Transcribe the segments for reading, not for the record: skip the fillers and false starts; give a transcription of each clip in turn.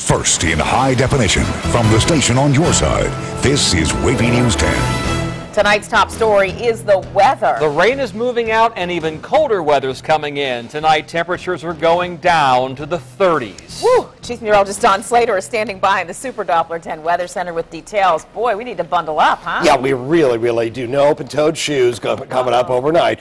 First in high definition from the station on your side, this is WAVY News 10. Tonight's top story is the weather. The rain is moving out and even colder weather's coming in. Tonight, temperatures are going down to the 30s. Woo! Chief Meteorologist Don Slater is standing by in the Super Doppler 10 Weather Center with details. Boy, we need to bundle up, huh? Yeah, we really do. No open-toed shoes coming up overnight.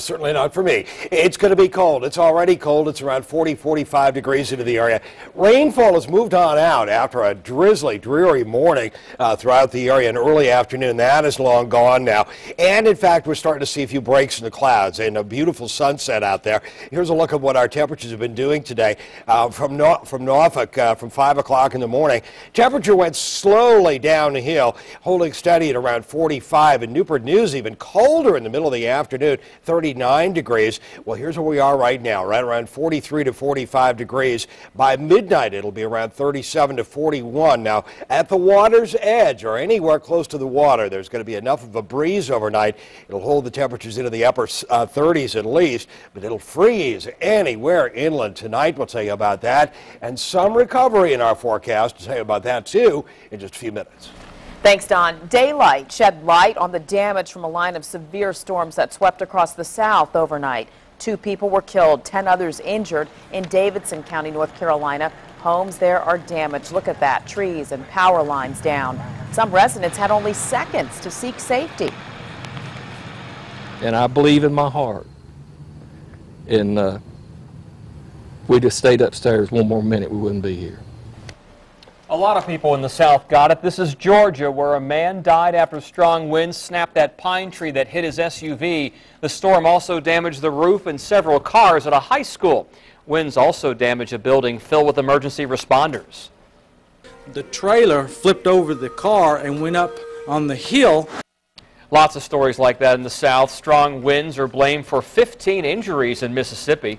Certainly not for me. It's going to be cold. It's already cold. It's around 40, 45 degrees into the area. Rainfall has moved on out after a drizzly, dreary morning throughout the area in early afternoon. That is long gone now. And in fact, we're starting to see a few breaks in the clouds and a beautiful sunset out there. Here's a look at what our temperatures have been doing today. From Norfolk, from 5 o'clock in the morning, temperature went slowly down the hill, holding steady at around 45. In Newport News, even colder in the middle of the afternoon, 39 degrees. Well, here's where we are right now, right around 43 to 45 degrees. By midnight, it'll be around 37 to 41. Now, at the water's edge or anywhere close to the water, there's going to be enough of a breeze overnight. It'll hold the temperatures into the upper 30s at least, but it'll freeze anywhere inland tonight. We'll tell you about that. And some recovery in our forecast. We'll tell you about that too in just a few minutes. Thanks, Don. Daylight shed light on the damage from a line of severe storms that swept across the South overnight. 2 people were killed, 10 others injured in Davidson County, North Carolina. Homes there are damaged. Look at that. Trees and power lines down. Some residents had only seconds to seek safety. And I believe in my heart. And we just stayed upstairs one more minute, we wouldn't be here. A lot of people in the South got it. This is Georgia, where a man died after strong winds snapped that pine tree that hit his SUV. The storm also damaged the roof and several cars at a high school. Winds also damaged a building filled with emergency responders. The trailer flipped over the car and went up on the hill. Lots of stories like that in the South. Strong winds are blamed for 15 injuries in Mississippi.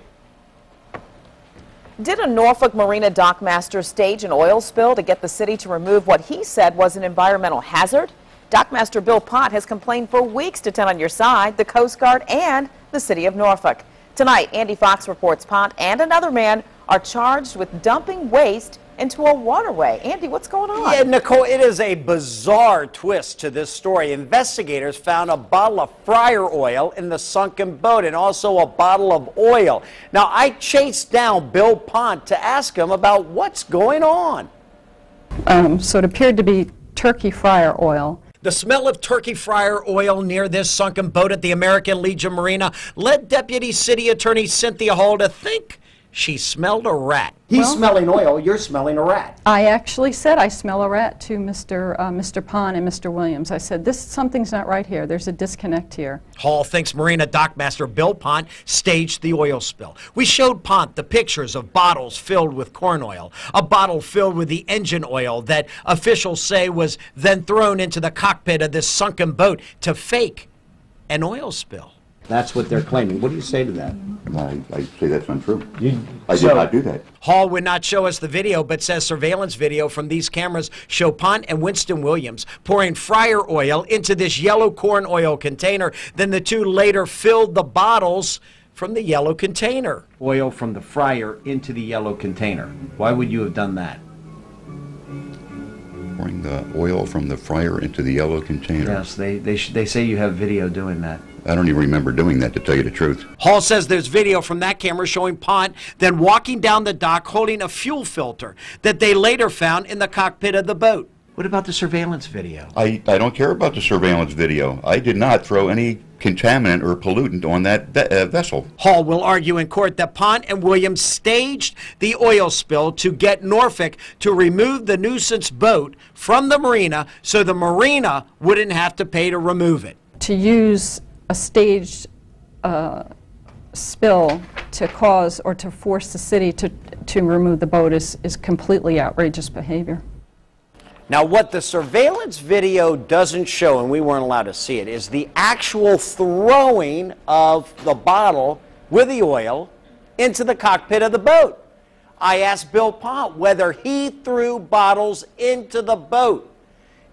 Did a Norfolk Marina dockmaster stage an oil spill to get the city to remove what he said was an environmental hazard? Dockmaster Bill Pott has complained for weeks to 10 on your side, the Coast Guard and the city of Norfolk. Tonight, Andy Fox reports Pott and another man are charged with dumping waste into a waterway. Andy, what's going on? Yeah, Nicole, it is a bizarre twist to this story. Investigators found a bottle of fryer oil in the sunken boat and also a bottle of oil. Now, I chased down Bill Pont to ask him about what's going on. So it appeared to be turkey fryer oil. The smell of turkey fryer oil near this sunken boat at the American Legion Marina led Deputy City Attorney Cynthia Hall to think she smelled a rat. He's smelling oil, you're smelling a rat. I actually said I smell a rat to Mr. Pond and Mr. Williams. I said, something's not right here. There's a disconnect here. Hall thinks Marina Dockmaster Bill Pont staged the oil spill. We showed Pont the pictures of bottles filled with corn oil, a bottle filled with the engine oil that officials say was then thrown into the cockpit of this sunken boat to fake an oil spill. That's what they're claiming. What do you say to that? I say that's untrue. I did not do that. Hall would not show us the video, but says surveillance video from these cameras show Pont and Winston Williams pouring fryer oil into this yellow corn oil container. Then the two later filled the bottles from the yellow container. Oil from the fryer into the yellow container. Why would you have done that? Pouring the oil from the fryer into the yellow container. Yes, they say you have video doing that. I don't even remember doing that, to tell you the truth. Hall says there's video from that camera showing Pont then walking down the dock holding a fuel filter that they later found in the cockpit of the boat. What about the surveillance video? I don't care about the surveillance video. I did not throw any contaminant or pollutant on that vessel. Hall will argue in court that Pont and Williams staged the oil spill to get Norfolk to remove the nuisance boat from the marina so the marina wouldn't have to pay to remove it. To use a staged spill to cause or to force the city to remove the boat is completely outrageous behavior. Now, what the surveillance video doesn't show, and we weren't allowed to see it, is the actual throwing of the bottle with the oil into the cockpit of the boat. I asked Bill Pont whether he threw bottles into the boat.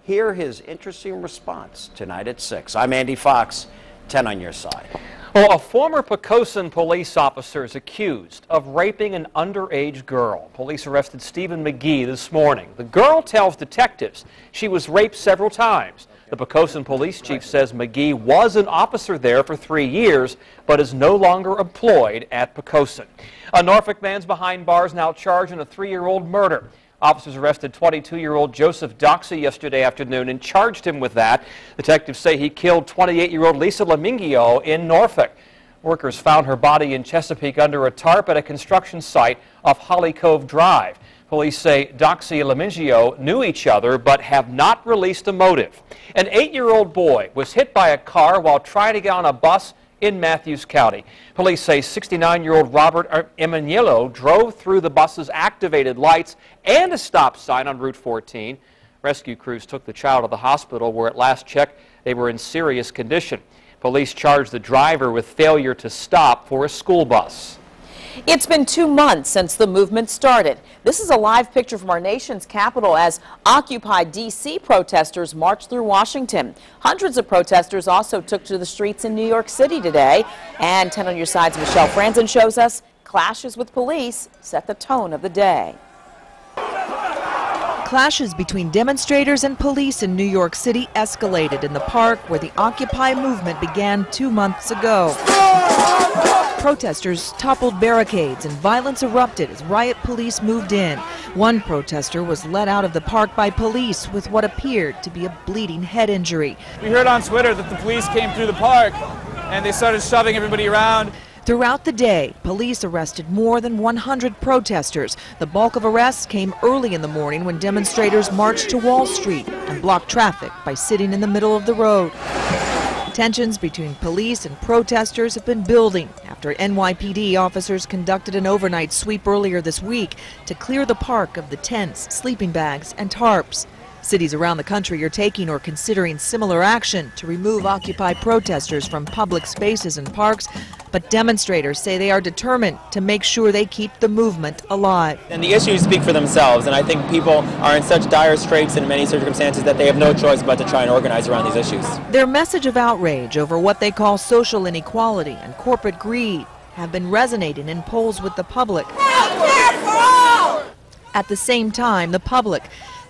Hear his interesting response tonight at 6. I'm Andy Fox, 10 on your side. Well, a former Poquoson police officer is accused of raping an underage girl. Police arrested Stephen McGee this morning. The girl tells detectives she was raped several times. The Poquoson police chief says McGee was an officer there for 3 years, but is no longer employed at Poquoson. A Norfolk man's behind bars now charged in a 3-year-old murder. Officers arrested 22-year-old Joseph Doxey yesterday afternoon and charged him with that. Detectives say he killed 28-year-old Lisa Lamingio in Norfolk. Workers found her body in Chesapeake under a tarp at a construction site off Holly Cove Drive. Police say Doxey and Lamingio knew each other but have not released a motive. An 8-year-old boy was hit by a car while trying to get on a bus in Matthews County. Police say 69-year-old Robert Emanuelo drove through the bus's activated lights and a stop sign on Route 14. Rescue crews took the child to the hospital where at last check they were in serious condition. Police charged the driver with failure to stop for a school bus. It's been 2 months since the movement started. This is a live picture from our nation's capital as Occupy D.C. protesters marched through Washington. Hundreds of protesters also took to the streets in New York City today. And 10 on your side's Michelle Franzen shows us clashes with police set the tone of the day. Clashes between demonstrators and police in New York City escalated in the park where the Occupy movement began 2 months ago. Protesters toppled barricades and violence erupted as riot police moved in. One protester was led out of the park by police with what appeared to be a bleeding head injury. We heard on Twitter that the police came through the park and they started shoving everybody around. Throughout the day, police arrested more than 100 protesters. The bulk of arrests came early in the morning when demonstrators marched to Wall Street and blocked traffic by sitting in the middle of the road. Tensions between police and protesters have been building after NYPD officers conducted an overnight sweep earlier this week to clear the park of the tents, sleeping bags, and tarps. Cities around the country are taking or considering similar action to remove Occupy protesters from public spaces and parks, but demonstrators say they are determined to make sure they keep the movement alive. And the issues speak for themselves, and I think people are in such dire straits in many circumstances that they have no choice but to try and organize around these issues. Their message of outrage over what they call social inequality and corporate greed have been resonating in polls with the public. At the same time, the public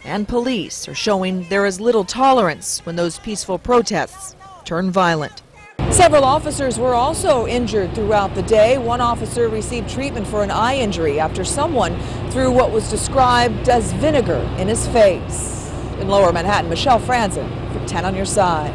and police are showing there is little tolerance when those peaceful protests turn violent. Several officers were also injured throughout the day. One officer received treatment for an eye injury after someone threw what was described as vinegar in his face. In Lower Manhattan, Michelle Franzen for 10 on your side.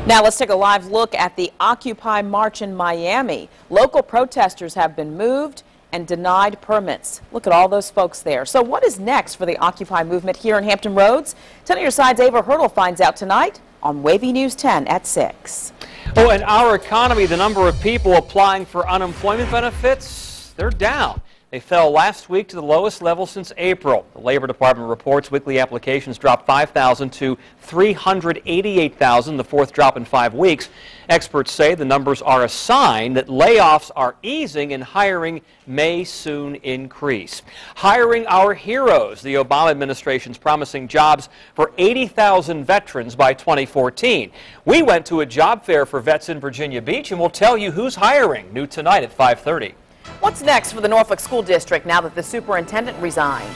Now let's take a live look at the Occupy March in Miami. Local protesters have been moved and denied permits. Look at all those folks there. So what is next for the Occupy movement here in Hampton Roads? 10 on your side's Ava Hurdle finds out tonight on WAVY News 10 at 6. Oh, in our economy, the number of people applying for unemployment benefits, they're down. They fell last week to the lowest level since April. The Labor Department reports weekly applications dropped 5,000 to 388,000, the fourth drop in 5 weeks. Experts say the numbers are a sign that layoffs are easing and hiring may soon increase. Hiring our heroes. The Obama administration's promising jobs for 80,000 veterans by 2014. We went to a job fair for vets in Virginia Beach, and we'll tell you who's hiring. New tonight at 5:30. What's next for the Norfolk School District now that the superintendent resigned?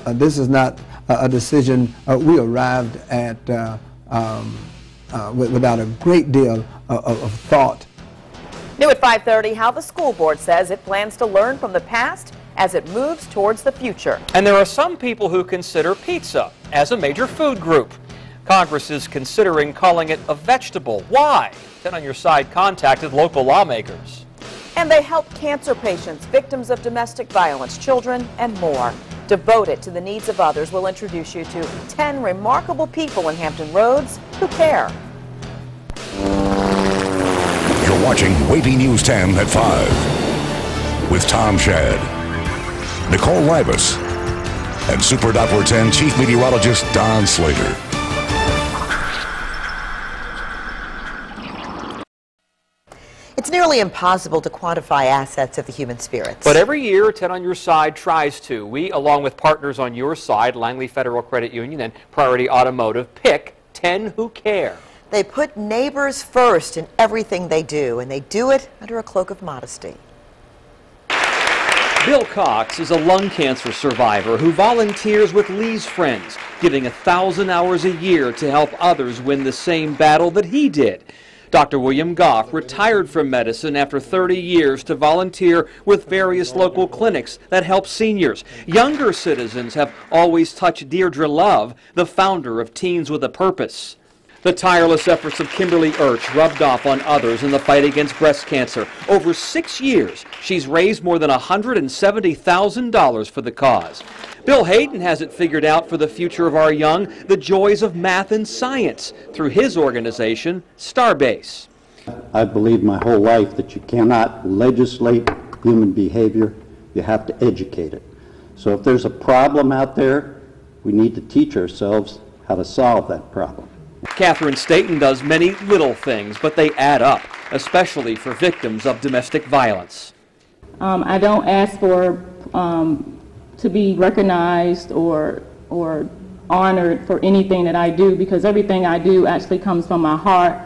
This is not a decision we arrived at without a great deal of thought. New at 5:30, how the school board says it plans to learn from the past as it moves towards the future. And there are some people who consider pizza as a major food group. Congress is considering calling it a vegetable. Why? 10 on your side contacted local lawmakers. And they help cancer patients, victims of domestic violence, children, and more. Devoted to the needs of others, we'll introduce you to 10 remarkable people in Hampton Roads who care. You're watching WAVY News 10 at 5 with Tom Schaad, Nicole Ribas, and Super Doppler 10 Chief Meteorologist Don Slater. It's nearly impossible to quantify assets of the human spirits. But every year, 10 on your side tries to. We, along with partners on your side, Langley Federal Credit Union and Priority Automotive, pick 10 who care. They put neighbors first in everything they do, and they do it under a cloak of modesty. Bill Cox is a lung cancer survivor who volunteers with Lee's Friends, giving 1,000 hours a year to help others win the same battle that he did. Dr. William Goff retired from medicine after 30 years to volunteer with various local clinics that help seniors. Younger citizens have always touched Deirdre Love, the founder of Teens with a Purpose. The tireless efforts of Kimberly Urch rubbed off on others in the fight against breast cancer. Over 6 years, she's raised more than $170,000 for the cause. Bill Hayden has it figured out for the future of our young, the joys of math and science, through his organization, Starbase. I believe my whole life that you cannot legislate human behavior, you have to educate it. So if there's a problem out there, we need to teach ourselves how to solve that problem. Catherine Staton does many little things, but they add up, especially for victims of domestic violence. I don't ask for to be recognized or honored for anything that I do, because everything I do actually comes from my heart.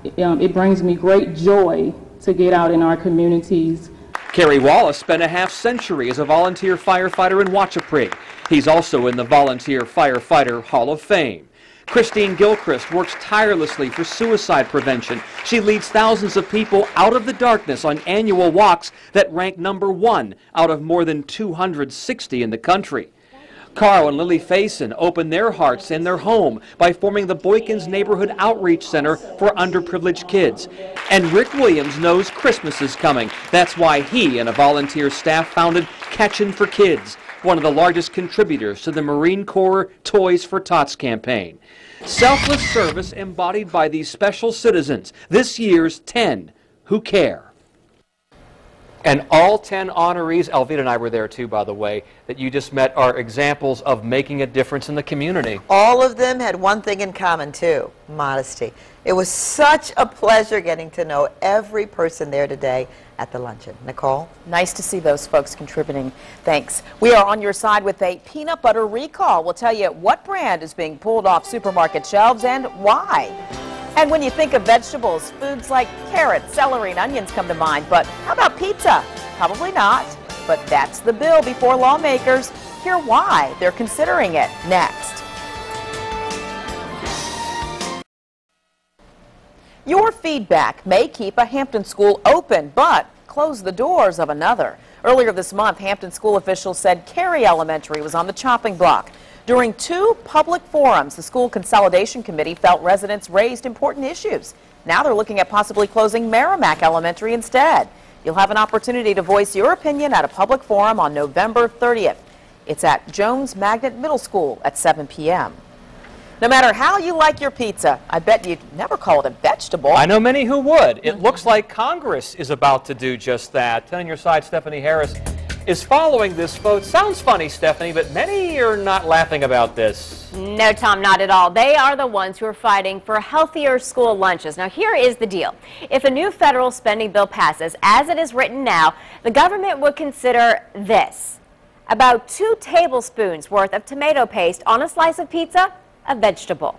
It brings me great joy to get out in our communities. Kerry Wallace spent a half-century as a volunteer firefighter in Wachapreague. He's also in the Volunteer Firefighter Hall of Fame. Christine Gilchrist works tirelessly for suicide prevention. She leads thousands of people out of the darkness on annual walks that rank #1 out of more than 260 in the country. Carl and Lily Faison opened their hearts in their home by forming the Boykins Neighborhood Outreach Center for underprivileged kids. And Rick Williams knows Christmas is coming. That's why he and a volunteer staff founded Catchin' for Kids, one of the largest contributors to the Marine Corps Toys for Tots campaign. Selfless service embodied by these special citizens, this year's 10 who care. And all 10 honorees, Alvita and I were there too, by the way, that you just met, are examples of making a difference in the community. All of them had one thing in common too: modesty. It was such a pleasure getting to know every person there today at the luncheon. Nicole? Nice to see those folks contributing. Thanks. We are on your side with a peanut butter recall. We'll tell you what brand is being pulled off supermarket shelves and why. And when you think of vegetables, foods like carrots, celery, and onions come to mind. But how about pizza? Probably not. But that's the bill before lawmakers. Hear why they're considering it next. Your feedback may keep a Hampton school open, but close the doors of another. Earlier this month, Hampton school officials said Cary Elementary was on the chopping block. During 2 public forums, the School Consolidation Committee felt residents raised important issues. Now they're looking at possibly closing Merrimack Elementary instead. You'll have an opportunity to voice your opinion at a public forum on November 30th. It's at Jones Magnet Middle School at 7 p.m. No matter how you like your pizza, I bet you'd never call it a vegetable. I know many who would. It looks like Congress is about to do just that. On your side, Stephanie Harris is following this vote. Sounds funny, Stephanie, but many are not laughing about this. No, Tom, not at all. They are the ones who are fighting for healthier school lunches. Now, here is the deal. If a new federal spending bill passes, as it is written now, the government would consider this: about 2 tablespoons worth of tomato paste on a slice of pizza a vegetable.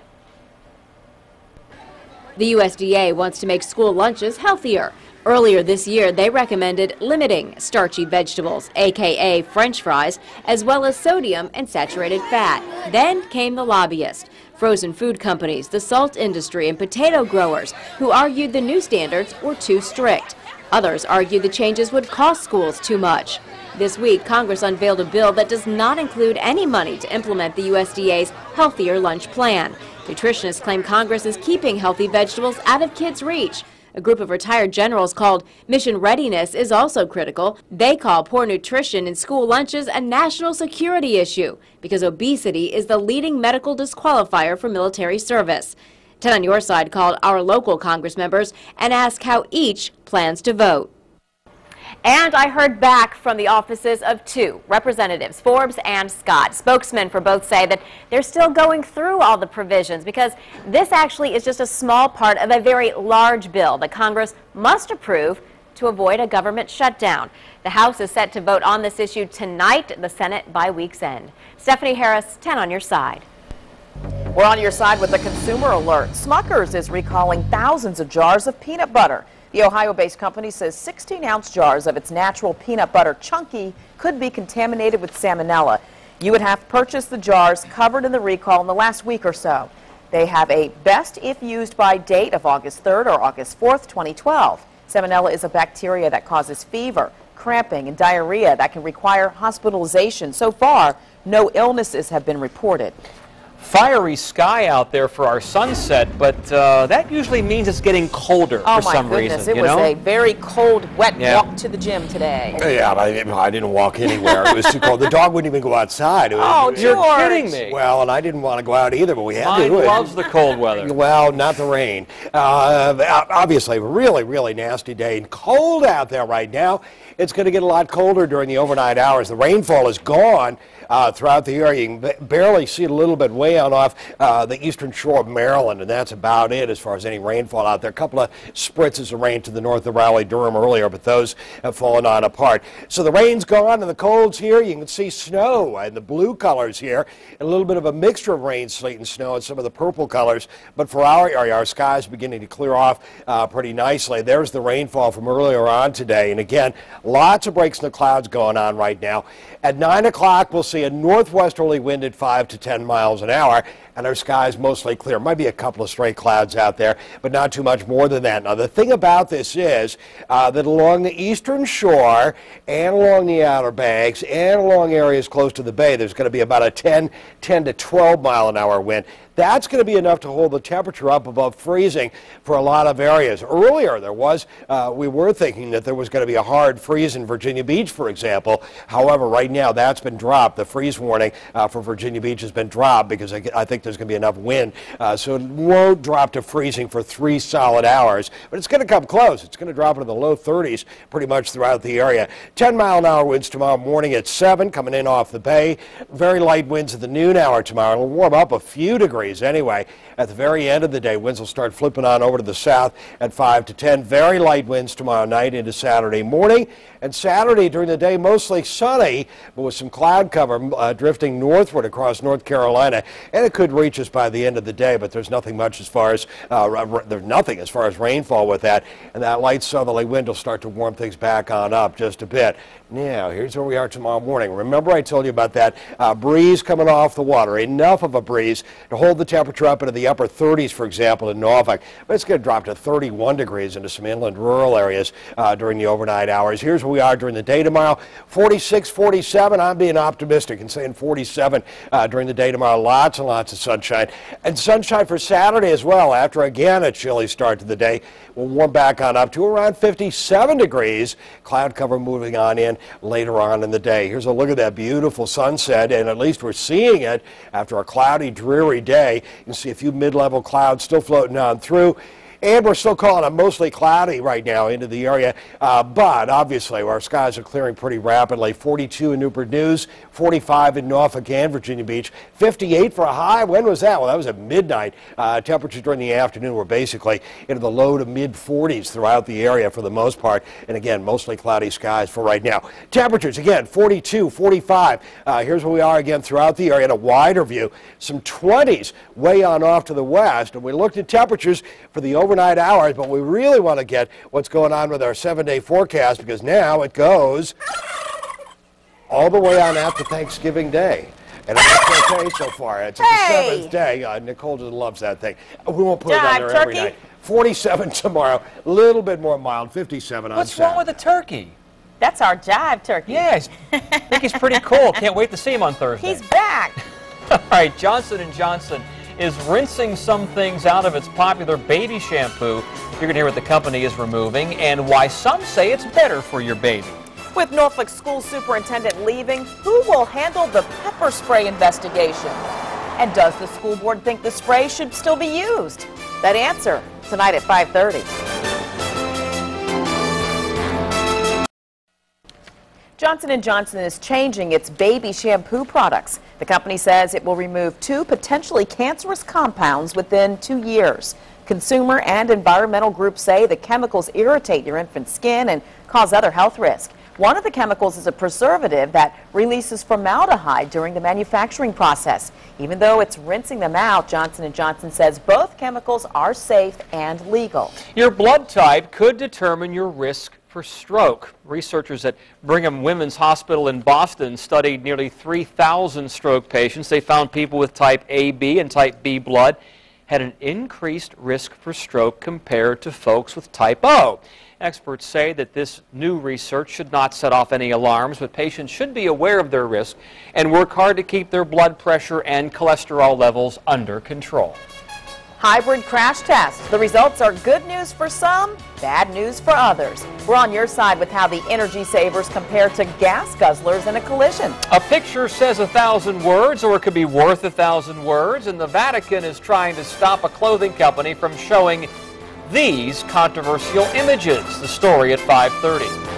The USDA wants to make school lunches healthier. Earlier this year, they recommended limiting starchy vegetables, aka French fries, as well as sodium and saturated fat. Then came the lobbyists, frozen food companies, the salt industry, and potato growers, who argued the new standards were too strict. Others argued the changes would cost schools too much. This week, Congress unveiled a bill that does not include any money to implement the USDA's Healthier Lunch Plan. Nutritionists claim Congress is keeping healthy vegetables out of kids' reach. A group of retired generals called Mission Readiness is also critical. They call poor nutrition in school lunches a national security issue because obesity is the leading medical disqualifier for military service. 10 on Your Side called our local Congress members and asked how each plans to vote. And I heard back from the offices of 2 representatives, Forbes and Schaad. Spokesmen for both say that they're still going through all the provisions because this actually is just a small part of a very large bill that Congress must approve to avoid a government shutdown. The House is set to vote on this issue tonight, the Senate by week's end. Stephanie Harris, 10 on Your Side. We're on your side with a consumer alert. Smucker's is recalling thousands of jars of peanut butter. The Ohio-based company says 16-ounce jars of its natural peanut butter Chunky could be contaminated with salmonella. You would have purchased the jars covered in the recall in the last week or so. They have a best if used by date of August 3rd or August 4th, 2012. Salmonella is a bacteria that causes fever, cramping, and diarrhea that can require hospitalization. So far, no illnesses have been reported. Fiery sky out there for our sunset, but that usually means it's getting colder for some reason. It was a very cold, wet walk to the gym today. Yeah, I didn't walk anywhere. It was too cold. The dog wouldn't even go outside. You're kidding me. Well, and I didn't want to go out either, but we had to. Mine loves the cold weather. Well, not the rain. Obviously, a really, really nasty day and cold out there right now. It's going to get a lot colder during the overnight hours. The rainfall is gone throughout the area. You can barely see it a little bit way out off the eastern shore of Maryland, and that's about it as far as any rainfall out there. A couple of spritzes of rain to the north of Raleigh-Durham earlier, but those have fallen on apart. So the rain's gone and the cold's here. You can see snow in the blue colors here, a little bit of a mixture of rain, sleet, and snow in some of the purple colors. But for our area, our sky is beginning to clear off pretty nicely. There's the rainfall from earlier on today. And again, lots of breaks in the clouds going on right now. At 9 o'clock, we'll see a northwesterly wind at 5 to 10 miles an hour, and our sky is mostly clear. Might be a couple of stray clouds out there, but not too much more than that. Now, the thing about this is that along the eastern shore and along the Outer Banks and along areas close to the bay, there's going to be about a 10 to 12 mile an hour wind. That's going to be enough to hold the temperature up above freezing for a lot of areas. Earlier, we were thinking that there was going to be a hard freeze in Virginia Beach, for example. However, right now that's been dropped. The freeze warning for Virginia Beach has been dropped because I think there's going to be enough wind. So it won't drop to freezing for 3 solid hours, but it's going to come close. It's going to drop into the low 30s pretty much throughout the area. 10-mile-an-hour winds tomorrow morning at 7, coming in off the bay. Very light winds at the noon hour tomorrow. It'll warm up a few degrees anyway. At the very end of the day, winds will start flipping on over to the south at 5 to 10. Very light winds tomorrow night into Saturday morning. And Saturday during the day, mostly sunny, but with some cloud cover drifting northward across North Carolina. And it could reach us by the end of the day, but there's nothing much as far as rainfall with that. And that light southerly wind will start to warm things back on up just a bit. Now, here's where we are tomorrow morning. Remember I told you about that breeze coming off the water. Enough of a breeze to hold the temperature up into the upper 30s, for example, in Norfolk. But it's going to drop to 31 degrees into some inland rural areas during the overnight hours. Here's where we are during the day tomorrow. 46, 47. I'm being optimistic and saying 47 during the day tomorrow. Lots and lots of sunshine. And sunshine for Saturday as well. After, again, a chilly start to the day, we'll warm back on up to around 57 degrees. Cloud cover moving on in later on in the day. Here's a look at that beautiful sunset, and at least we're seeing it after a cloudy, dreary day. You can see a few mid-level clouds still floating on through. And we're still calling it mostly cloudy right now into the area, but obviously our skies are clearing pretty rapidly. 42 in Newport News, 45 in Norfolk and Virginia Beach, 58 for a high. When was that? Well, that was at midnight. Temperatures during the afternoon were basically into the low to mid 40s throughout the area for the most part. And again, mostly cloudy skies for right now. Temperatures, again, 42, 45. Here's where we are again throughout the area in a wider view. Some 20s way on off to the west. And we looked at temperatures for the overnight hours, but we really want to get what's going on with our 7-day forecast because now it goes all the way on out to Thanksgiving Day. And it's okay so far. It's the 7th day. Nicole just loves that thing. We won't put it on there every night. 47 tomorrow, a little bit more mild, 57 on What's wrong with the turkey? That's our jive turkey. Yeah, I think he's pretty cool. Can't wait to see him on Thursday. He's back. All right, Johnson & Johnson is rinsing some things out of its popular baby shampoo. You're going to hear what the company is removing and why some say it's better for your baby. With Norfolk school superintendent leaving, who will handle the pepper spray investigation? And does the school board think the spray should still be used? That answer tonight at 5:30. Johnson & Johnson is changing its baby shampoo products. The company says it will remove 2 potentially cancerous compounds within 2 years. Consumer and environmental groups say the chemicals irritate your infant's skin and cause other health risks. One of the chemicals is a preservative that releases formaldehyde during the manufacturing process. Even though it's rinsing them out, Johnson & Johnson says both chemicals are safe and legal. Your blood type could determine your risk for stroke. Researchers at Brigham Women's Hospital in Boston studied nearly 3,000 stroke patients. They found people with type AB and type B blood had an increased risk for stroke compared to folks with type O. Experts say that this new research should not set off any alarms, but patients should be aware of their risk and work hard to keep their blood pressure and cholesterol levels under control. Hybrid crash test. The results are good news for some, bad news for others. We're on your side with how the energy savers compare to gas guzzlers in a collision. A picture says 1,000 words, or it could be worth 1,000 words, and the Vatican is trying to stop a clothing company from showing these controversial images. The story at 5:30.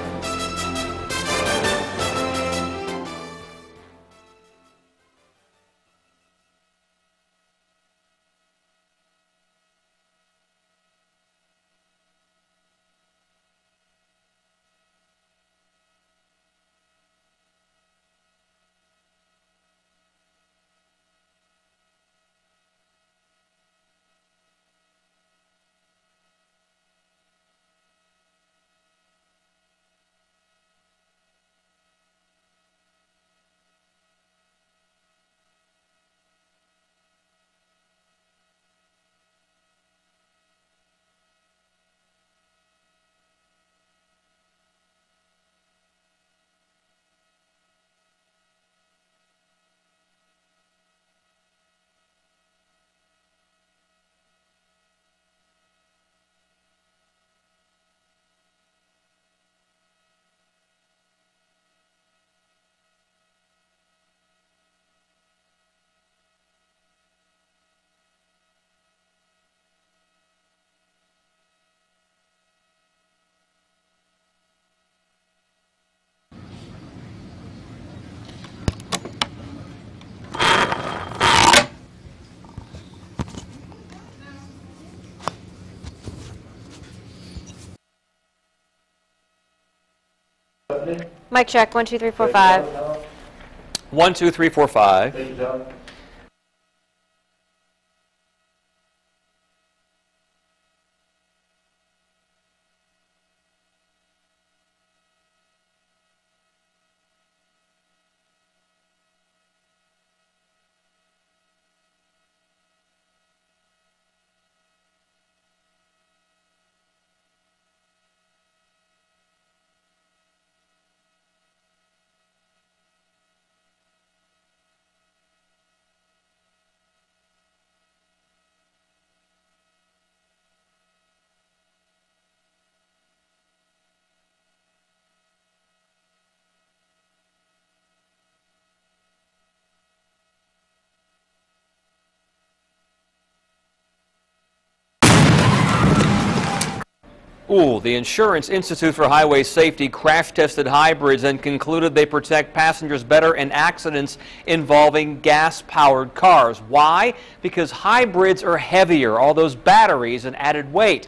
Mic check, 1, 2, 3, 4, 5. 1, 2, 3, 4, 5. The Insurance Institute for Highway Safety crash-tested hybrids and concluded they protect passengers better in accidents involving gas-powered cars. Why? Because hybrids are heavier, all those batteries and added weight.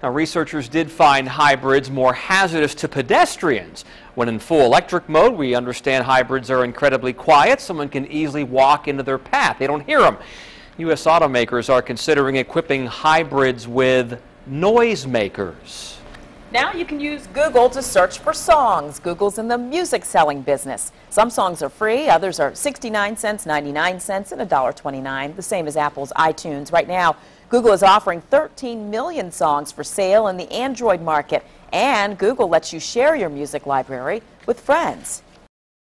Now, researchers did find hybrids more hazardous to pedestrians. When in full electric mode, we understand hybrids are incredibly quiet. Someone can easily walk into their path. They don't hear them. U.S. automakers are considering equipping hybrids with noisemakers. Now you can use Google to search for songs. Google's in the music selling business. Some songs are free, others are 69 cents, 99 cents, and $1.29, the same as Apple's iTunes. Right now, Google is offering 13 million songs for sale in the Android market, and Google lets you share your music library with friends.